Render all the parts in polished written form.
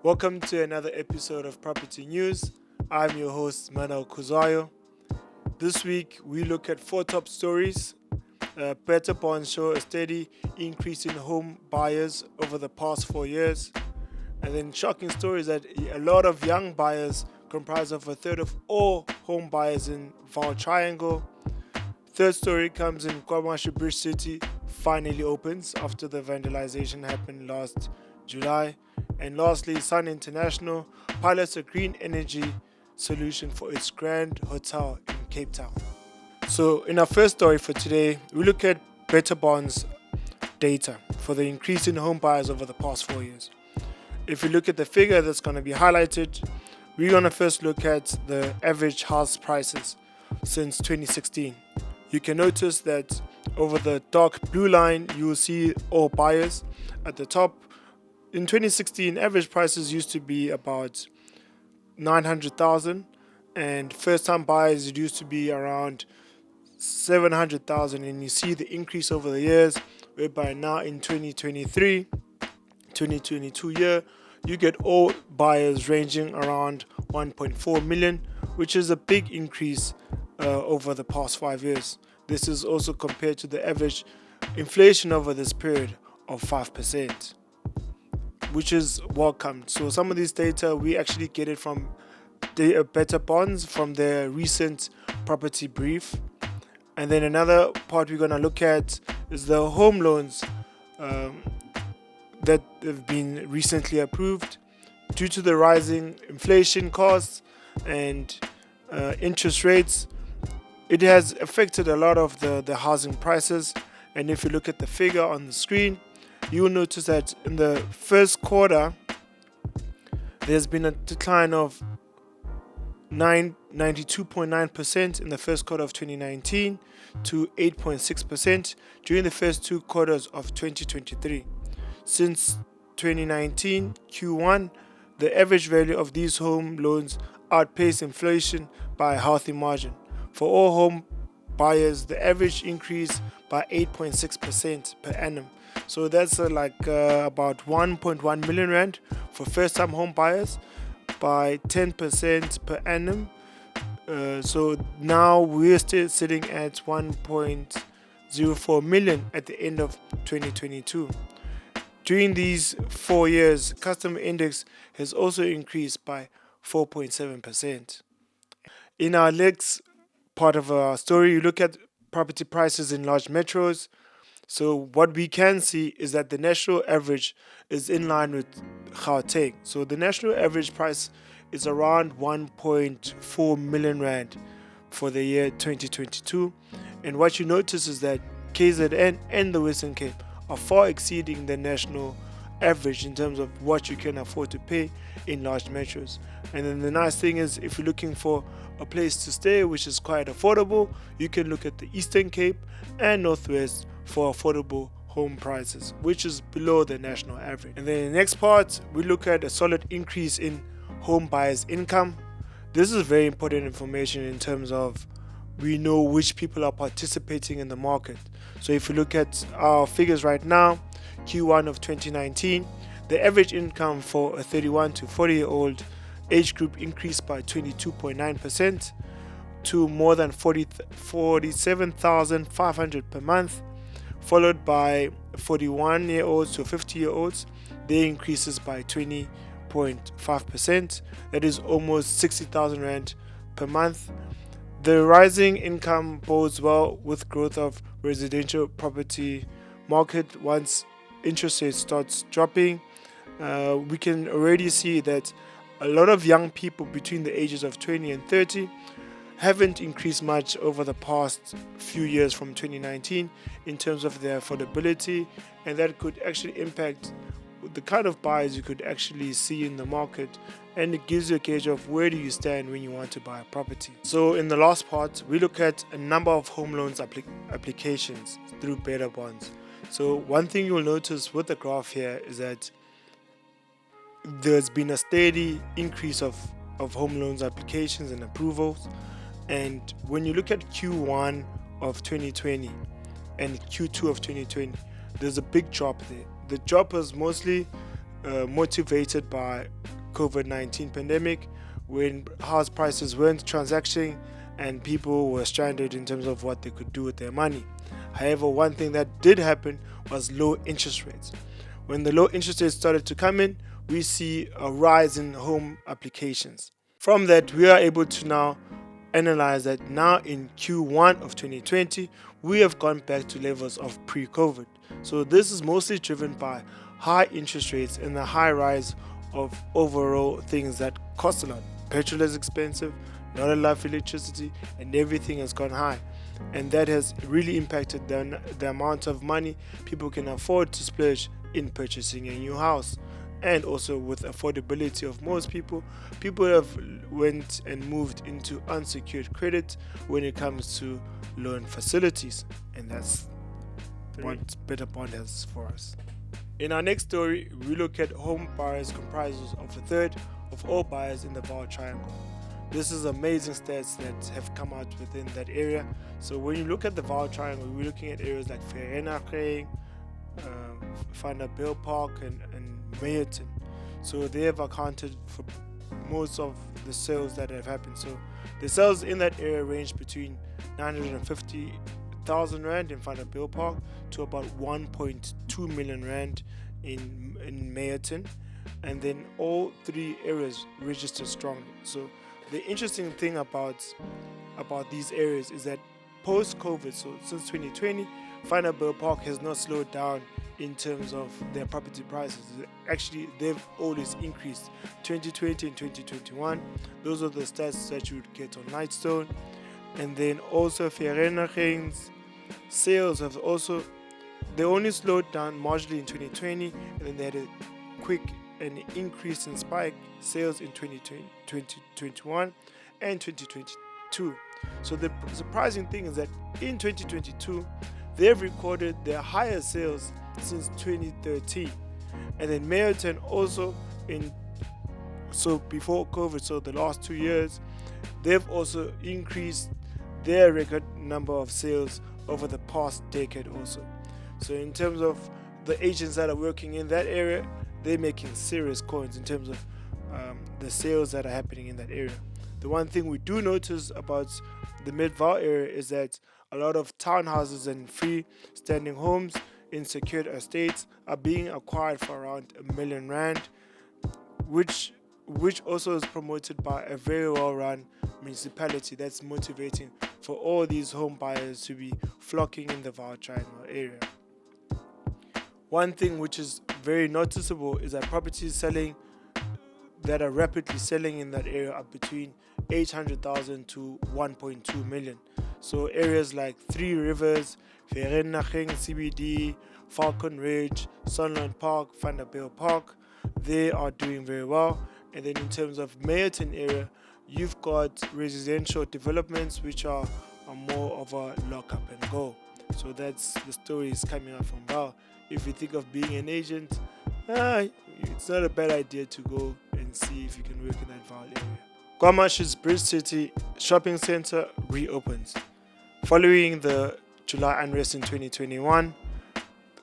Welcome to another episode of Property News. I'm your host, Manuel Kuzayo. This week, we look at 4 top stories. Betterbond show a steady increase in home buyers over the past 4 years. And then shocking stories that a lot of young buyers comprise of a third of all home buyers in Vaal Triangle. Third story comes in Kwamashu Bridge City finally opens after the vandalization happened last July. And lastly, Sun International pilots a green energy solution for its Grand Hotel in Cape Town. So in our first story for today, we look at Betterbond's data for the increase in home buyers over the past 4 years. If we look at the figure that's going to be highlighted, we're going to first look at the average house prices since 2016. You can notice that over the dark blue line, you will see all buyers at the top. In 2016, average prices used to be about 900,000, and first-time buyers it used to be around 700,000. And you see the increase over the years, whereby now in 2022 year, you get all buyers ranging around 1.4 million, which is a big increase over the past 5 years. This is also compared to the average inflation over this period of 5%, which is welcome. So some of these data, we actually get it from the Betterbonds from their recent property brief. And then another part we're going to look at is the home loans that have been recently approved. Due to the rising inflation costs and interest rates, it has affected a lot of the housing prices. And if you look at the figure on the screen, you will notice that in the first quarter, there's been a decline of 92.9% in the first quarter of 2019 to 8.6% during the first 2 quarters of 2023. Since 2019 Q1, the average value of these home loans outpaced inflation by a healthy margin. For all home buyers, the average increased by 8.6% per annum. So that's about 1.1 million rand for first-time home buyers, by 10% per annum. So now we're still sitting at 1.04 million at the end of 2022. During these 4 years, customer index has also increased by 4.7%. In our next part of our story, you look at property prices in large metros. So what we can see is that the national average is in line with Gauteng. So the national average price is around 1.4 million rand for the year 2022. And what you notice is that KZN and the Western Cape are far exceeding the national average in terms of what you can afford to pay in large metros. And then the nice thing is, if you're looking for a place to stay which is quite affordable, you can look at the Eastern Cape and Northwest for affordable home prices, which is below the national average. And then in the next part, we look at a solid increase in home buyers' income. This is very important information in terms of we know which people are participating in the market. So if you look at our figures right now, Q1 of 2019, the average income for a 31 to 40-year-old age group increased by 22.9% to more than 47,500 per month, followed by 41-year-olds to 50-year-olds. Their increases by 20.5%. That is almost 60,000 rand per month. The rising income bodes well with growth of residential property market. Once interest rates starts dropping, we can already see that a lot of young people between the ages of 20 and 30 haven't increased much over the past few years from 2019 in terms of their affordability, and that could actually impact the kind of buyers you could actually see in the market, and it gives you a gauge of where do you stand when you want to buy a property. So in the last part, we look at a number of home loans applications through Betterbonds. So one thing you'll notice with the graph here is that there's been a steady increase of home loans applications and approvals. And when you look at Q1 of 2020 and Q2 of 2020, there's a big drop there. The drop was mostly motivated by COVID-19 pandemic, when house prices weren't transacting and people were stranded in terms of what they could do with their money. However, one thing that did happen was low interest rates. When the low interest rates started to come in, we see a rise in home applications. From that, we are able to now analyze that now in Q1 of 2020, we have gone back to levels of pre-COVID. So this is mostly driven by high interest rates and the high rise of overall things that cost a lot. Petrol is expensive, not enough electricity, and everything has gone high. And that has really impacted the amount of money people can afford to splurge in purchasing a new house. And also with affordability of most people have went and moved into unsecured credit when it comes to loan facilities, and that's what Betterbond has for us. In our next story, we look at home buyers comprises of a third of all buyers in the Vaal triangle. This is amazing stats that have come out within that area. So when you look at the Vaal triangle, we're looking at areas like Vereeniging, Vanderbilt Park and Mayerton. So they have accounted for most of the sales that have happened. So the sales in that area range between 950,000 Rand in Vanderbilt Park to about 1.2 million Rand in Mayerton. And then all three areas register strongly. So the interesting thing about these areas is that post-COVID, so since 2020, Vanderbilt Park has not slowed down in terms of their property prices. Actually, they've always increased. 2020 and 2021, those are the stats that you would get on Lightstone. And then also Vereeniging's sales have also, they only slowed down marginally in 2020, and then they had an increase in spike sales in 2020, 2021 and 2022. So the surprising thing is that in 2022, they've recorded their highest sales since 2013. And then Mayerton also before COVID, so the last 2 years, they've also increased their record number of sales over the past decade also. So in terms of the agents that are working in that area, they're making serious coins in terms of the sales that are happening in that area. The one thing we do notice about the Mid-Vaal area is that a lot of townhouses and free-standing homes in secured estates are being acquired for around R1 million, which also is promoted by a very well-run municipality that's motivating for all these home buyers to be flocking in the Vaal Triangle area. One thing which is very noticeable is that properties that are rapidly selling in that area are between 800,000 to 1.2 million. So areas like Three Rivers, Vereeniging CBD, Falcon Ridge, Sunland Park, Vanderbilt Park, they are doing very well. And then in terms of Mayerton area, you've got residential developments which are more of a lock up and go. So that's the story is coming out from Vaal. If you think of being an agent, it's not a bad idea to go and see if you can work in that Vaal area. Kwamashu's Bridge City Shopping Center reopens. Following the July unrest in 2021,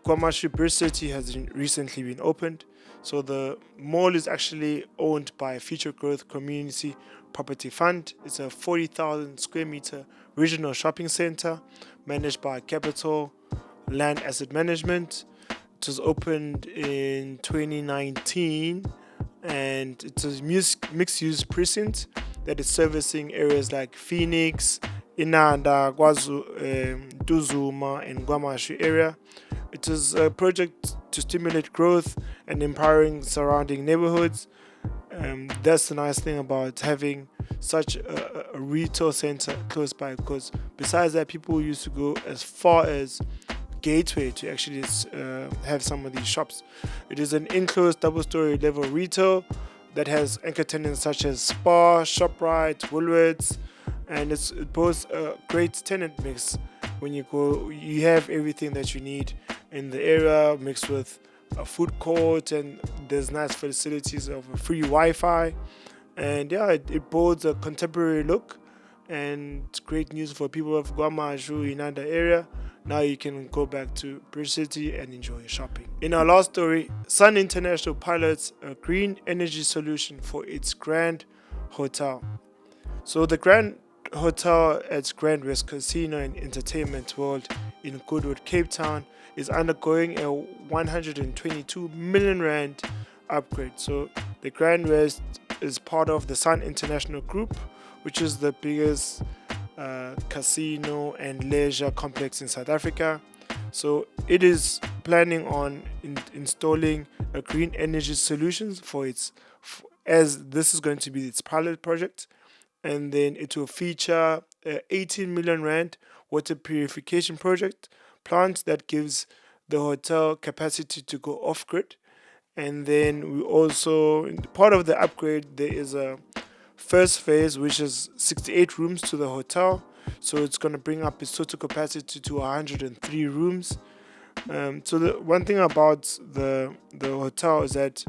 Kwamashu Bridge City has recently been opened. So the mall is actually owned by Future Growth Community Property Fund. It's a 40,000 square meter regional shopping center managed by Capital Land Asset Management. It was opened in 2019 and it's a mixed-use precinct that is servicing areas like Phoenix, Inanda, Duzuma, and Kwamashu area. It is a project to stimulate growth and empowering surrounding neighborhoods. That's the nice thing about having such a retail center close by, because besides that, people used to go as far as Gateway to actually have some of these shops. It is an enclosed double-story level retail that has anchor tenants such as Spar, ShopRite, Woolworths, and it boasts a great tenant mix. When you go, you have everything that you need in the area mixed with a food court, and there's nice facilities of free Wi-Fi, and it boasts a contemporary look and great news for people of Kwamashu in that area. Now you can go back to Bridge City and enjoy your shopping. In our last story, Sun International pilots a green energy solution for its Grand Hotel. So the Grand Hotel at Grand West Casino and Entertainment World in Goodwood, Cape Town is undergoing a 122 million rand upgrade. So the Grand West is part of the Sun International Group, which is the biggest casino and leisure complex in South Africa. So it is planning on installing a green energy solutions for as this is going to be its pilot project, and then it will feature a 18 million rand water purification project plant that gives the hotel capacity to go off grid. And then we also, part of the upgrade, there is a first phase which is 68 rooms to the hotel, so it's going to bring up its total capacity to 103 rooms. So the one thing about the hotel is that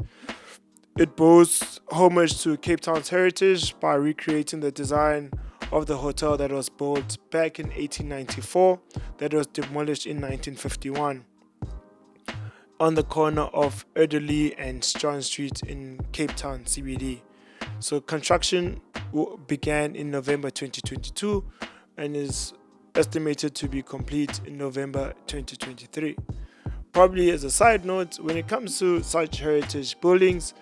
it boasts homage to Cape Town's heritage by recreating the design of the hotel that was built back in 1894, that was demolished in 1951 on the corner of Erdely and John Street in Cape Town CBD. So construction began in November 2022 and is estimated to be complete in November 2023. Probably as a side note, when it comes to such heritage buildings,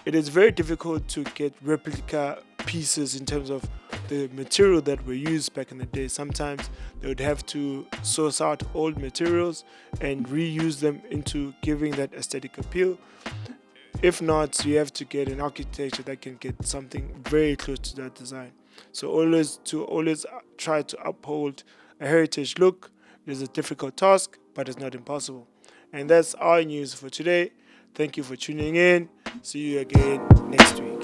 it is very difficult to get replica pieces in terms of the material that were used back in the day. Sometimes they would have to source out old materials and reuse them into giving that aesthetic appeal. If not, you have to get an architecture that can get something very close to that design. So always try to uphold a heritage look. It is a difficult task, but it's not impossible. And that's our news for today. Thank you for tuning in. See you again next week.